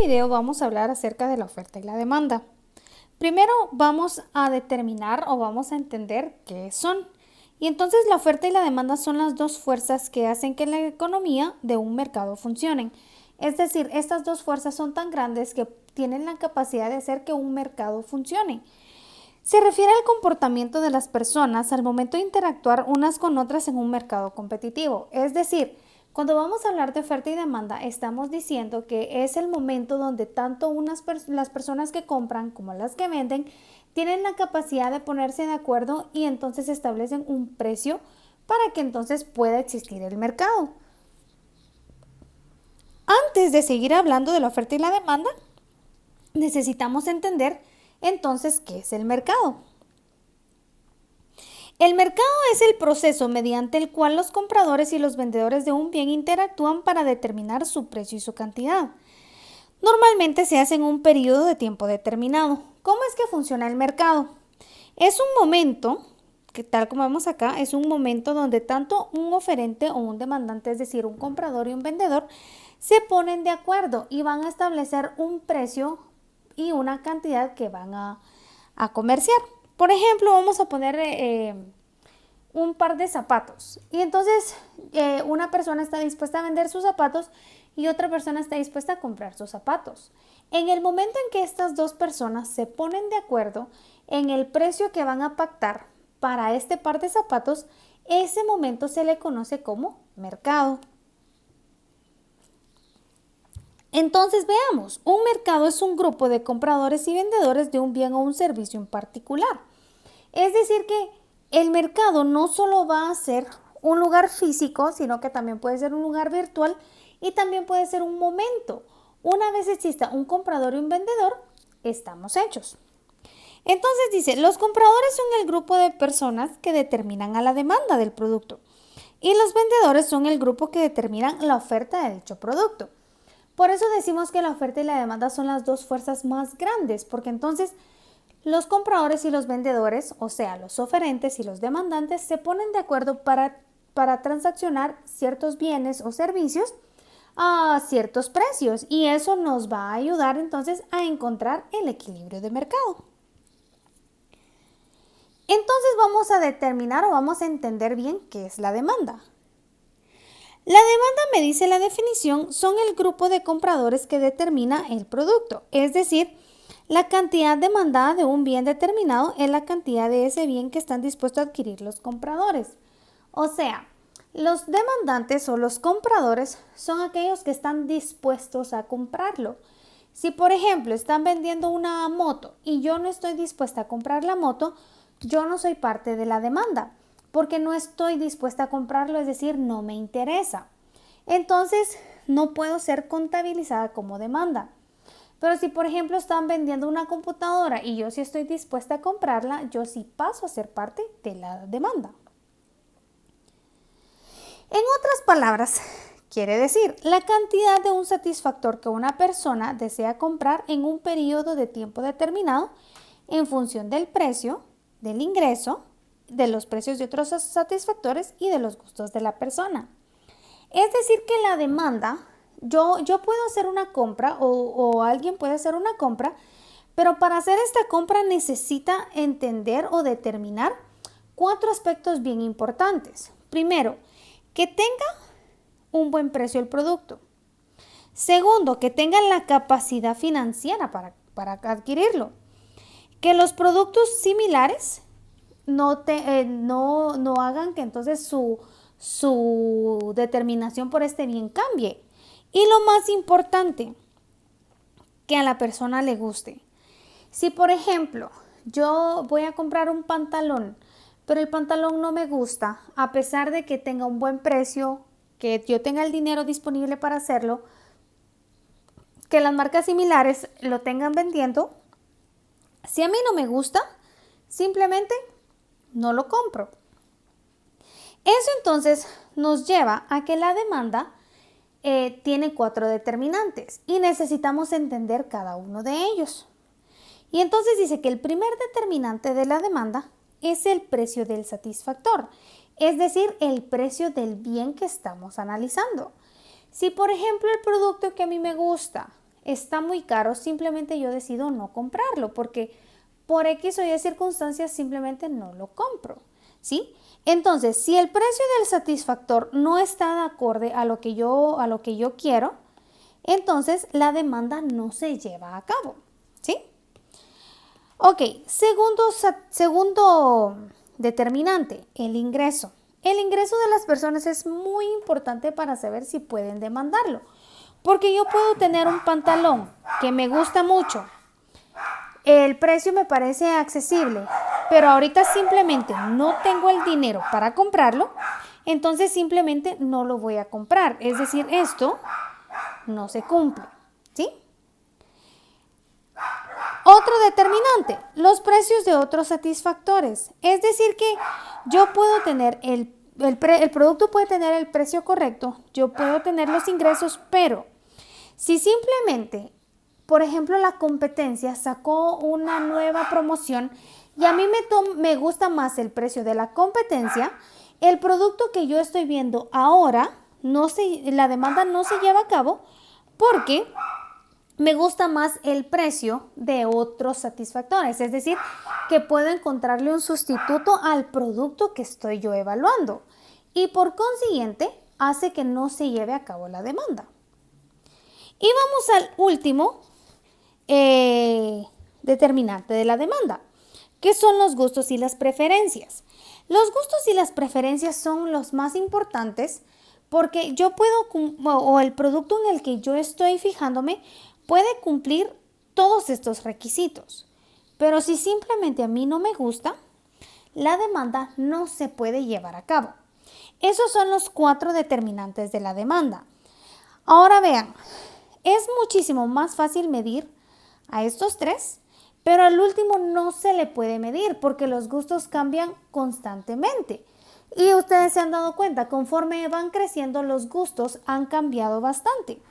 video vamos a hablar acerca de la oferta y la demanda. Primero vamos a determinar o vamos a entender qué son. Y entonces la oferta y la demanda son las dos fuerzas que hacen que la economía de un mercado funcionen. Es decir, estas dos fuerzas son tan grandes que tienen la capacidad de hacer que un mercado funcione. Se refiere al comportamiento de las personas al momento de interactuar unas con otras en un mercado competitivo. Es decir, cuando vamos a hablar de oferta y demanda, estamos diciendo que es el momento donde tanto las personas que compran como las que venden tienen la capacidad de ponerse de acuerdo y entonces establecen un precio para que entonces pueda existir el mercado. Antes de seguir hablando de la oferta y la demanda, necesitamos entender entonces qué es el mercado. El mercado es el proceso mediante el cual los compradores y los vendedores de un bien interactúan para determinar su precio y su cantidad. Normalmente se hace en un periodo de tiempo determinado. ¿Cómo es que funciona el mercado? Es un momento, que tal como vemos acá, es un momento donde tanto un oferente o un demandante, es decir, un comprador y un vendedor, se ponen de acuerdo y van a establecer un precio y una cantidad que van a comerciar. Por ejemplo, vamos a poner un par de zapatos y entonces una persona está dispuesta a vender sus zapatos y otra persona está dispuesta a comprar sus zapatos. En el momento en que estas dos personas se ponen de acuerdo en el precio que van a pactar para este par de zapatos, ese momento se le conoce como mercado. Entonces veamos, un mercado es un grupo de compradores y vendedores de un bien o un servicio en particular. Es decir que el mercado no solo va a ser un lugar físico, sino que también puede ser un lugar virtual y también puede ser un momento. Una vez exista un comprador y un vendedor, estamos hechos. Entonces dice, los compradores son el grupo de personas que determinan a la demanda del producto y los vendedores son el grupo que determinan la oferta de dicho producto. Por eso decimos que la oferta y la demanda son las dos fuerzas más grandes, porque entonces los compradores y los vendedores, o sea, los oferentes y los demandantes, se ponen de acuerdo para transaccionar ciertos bienes o servicios a ciertos precios y eso nos va a ayudar entonces a encontrar el equilibrio de mercado. Entonces vamos a determinar o vamos a entender bien qué es la demanda. La demanda, me dice la definición, son el grupo de compradores que determina el producto, es decir, la cantidad demandada de un bien determinado es la cantidad de ese bien que están dispuestos a adquirir los compradores. O sea, los demandantes o los compradores son aquellos que están dispuestos a comprarlo. Si por ejemplo están vendiendo una moto y yo no estoy dispuesta a comprar la moto, yo no soy parte de la demanda porque no estoy dispuesta a comprarlo, es decir, no me interesa. Entonces no puedo ser contabilizada como demanda. Pero si por ejemplo están vendiendo una computadora y yo sí estoy dispuesta a comprarla, yo sí paso a ser parte de la demanda. En otras palabras, quiere decir la cantidad de un satisfactor que una persona desea comprar en un periodo de tiempo determinado en función del precio, del ingreso, de los precios de otros satisfactores y de los gustos de la persona. Es decir que la demanda, yo puedo hacer una compra o alguien puede hacer una compra, pero para hacer esta compra necesita entender o determinar 4 aspectos bien importantes. Primero, que tenga un buen precio el producto. Segundo, que tenga la capacidad financiera para adquirirlo. Que los productos similares no hagan que entonces su determinación por este bien cambie. Y lo más importante, que a la persona le guste. Si por ejemplo yo voy a comprar un pantalón, pero el pantalón no me gusta, a pesar de que tenga un buen precio, que yo tenga el dinero disponible para hacerlo, que las marcas similares lo tengan vendiendo, si a mí no me gusta, simplemente no lo compro. Eso entonces nos lleva a que la demanda tiene 4 determinantes y necesitamos entender cada uno de ellos. Y entonces dice que el primer determinante de la demanda es el precio del satisfactor, es decir, el precio del bien que estamos analizando. Si por ejemplo el producto que a mí me gusta está muy caro, simplemente yo decido no comprarlo porque por X o Y circunstancias simplemente no lo compro, ¿sí? Entonces, si el precio del satisfactor no está de acorde a lo que yo quiero, entonces la demanda no se lleva a cabo, ¿sí? Ok, segundo determinante, el ingreso. El ingreso de las personas es muy importante para saber si pueden demandarlo. Porque yo puedo tener un pantalón que me gusta mucho, el precio me parece accesible, pero ahorita simplemente no tengo el dinero para comprarlo, entonces simplemente no lo voy a comprar. Es decir, esto no se cumple, ¿sí? Otro determinante, los precios de otros satisfactores. Es decir que yo puedo tener el producto puede tener el precio correcto, yo puedo tener los ingresos, pero si simplemente, por ejemplo, la competencia sacó una nueva promoción y a mí me gusta más el precio de la competencia, el producto que yo estoy viendo ahora, la demanda no se lleva a cabo porque me gusta más el precio de otros satisfactores, es decir, que puedo encontrarle un sustituto al producto que estoy yo evaluando y por consiguiente hace que no se lleve a cabo la demanda. Y vamos al último determinante de la demanda, que son los gustos y las preferencias. Los gustos y las preferencias son los más importantes porque yo puedo, o el producto en el que yo estoy fijándome, puede cumplir todos estos requisitos. Pero si simplemente a mí no me gusta, la demanda no se puede llevar a cabo. Esos son los 4 determinantes de la demanda. Ahora vean, es muchísimo más fácil medir a estos 3, pero al último no se le puede medir porque los gustos cambian constantemente. Y ustedes se han dado cuenta, conforme van creciendo los gustos han cambiado bastante.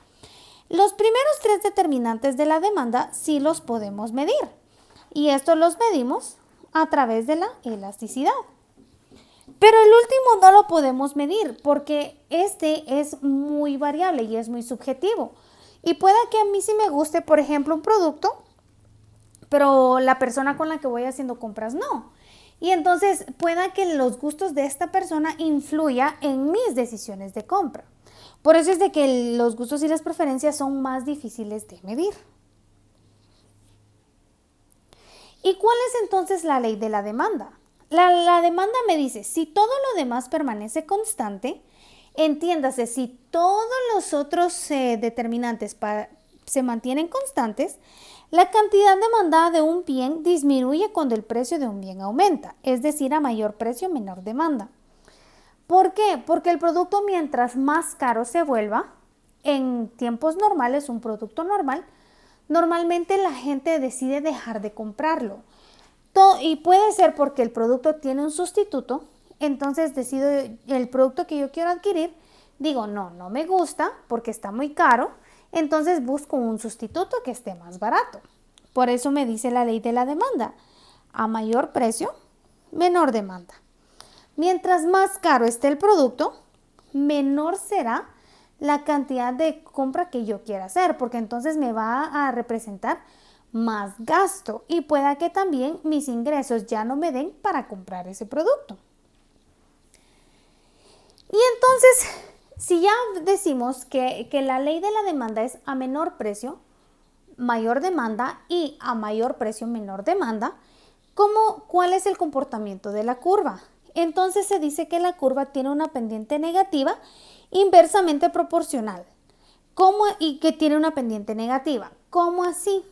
Los primeros 3 determinantes de la demanda sí los podemos medir y estos los medimos a través de la elasticidad. Pero el último no lo podemos medir porque este es muy variable y es muy subjetivo. Y puede que a mí sí me guste, por ejemplo, un producto, pero la persona con la que voy haciendo compras no. Y entonces pueda que los gustos de esta persona influya en mis decisiones de compra. Por eso es de que los gustos y las preferencias son más difíciles de medir. ¿Y cuál es entonces la ley de la demanda? La demanda me dice, si todo lo demás permanece constante, entiéndase, si todos los otros determinantes se mantienen constantes, la cantidad demandada de un bien disminuye cuando el precio de un bien aumenta, es decir, a mayor precio, menor demanda. ¿Por qué? Porque el producto mientras más caro se vuelva, en tiempos normales, un producto normal, normalmente la gente decide dejar de comprarlo. Y puede ser porque el producto tiene un sustituto, entonces decido el producto que yo quiero adquirir, digo, no me gusta porque está muy caro, entonces busco un sustituto que esté más barato. Por eso me dice la ley de la demanda, a mayor precio, menor demanda. Mientras más caro esté el producto, menor será la cantidad de compra que yo quiera hacer, porque entonces me va a representar más gasto y pueda que también mis ingresos ya no me den para comprar ese producto. Y entonces, si ya decimos que la ley de la demanda es a menor precio, mayor demanda y a mayor precio, menor demanda, ¿cuál es el comportamiento de la curva? Entonces se dice que la curva tiene una pendiente negativa inversamente proporcional. Y que tiene una pendiente negativa. ¿Cómo así?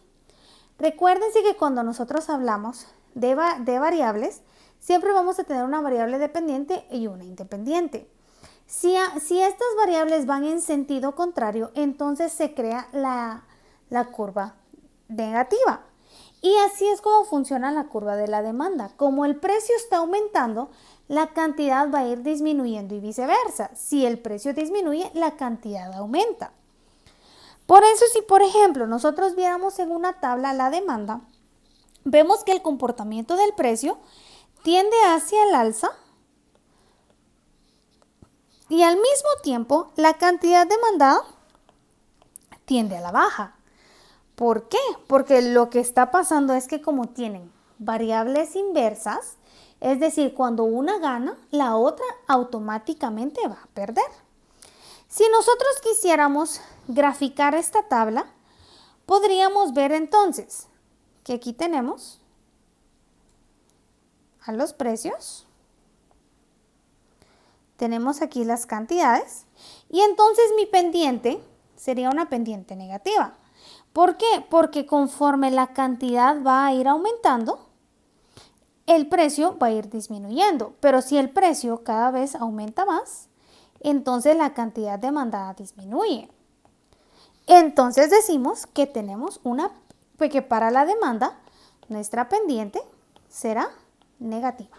Recuérdense que cuando nosotros hablamos de variables, siempre vamos a tener una variable dependiente y una independiente. Si estas variables van en sentido contrario, entonces se crea la curva negativa. Y así es como funciona la curva de la demanda. Como el precio está aumentando, la cantidad va a ir disminuyendo y viceversa. Si el precio disminuye, la cantidad aumenta. Por eso, si por ejemplo nosotros viéramos en una tabla la demanda, vemos que el comportamiento del precio tiende hacia el alza y al mismo tiempo la cantidad demandada tiende a la baja. ¿Por qué? Porque lo que está pasando es que como tienen variables inversas, es decir, cuando una gana, la otra automáticamente va a perder. Si nosotros quisiéramos graficar esta tabla, podríamos ver entonces que aquí tenemos a los precios, tenemos aquí las cantidades y entonces mi pendiente sería una pendiente negativa. ¿Por qué? Porque conforme la cantidad va a ir aumentando, el precio va a ir disminuyendo. Pero si el precio cada vez aumenta más, entonces la cantidad demandada disminuye. Entonces decimos que tenemos que para la demanda, nuestra pendiente será negativa.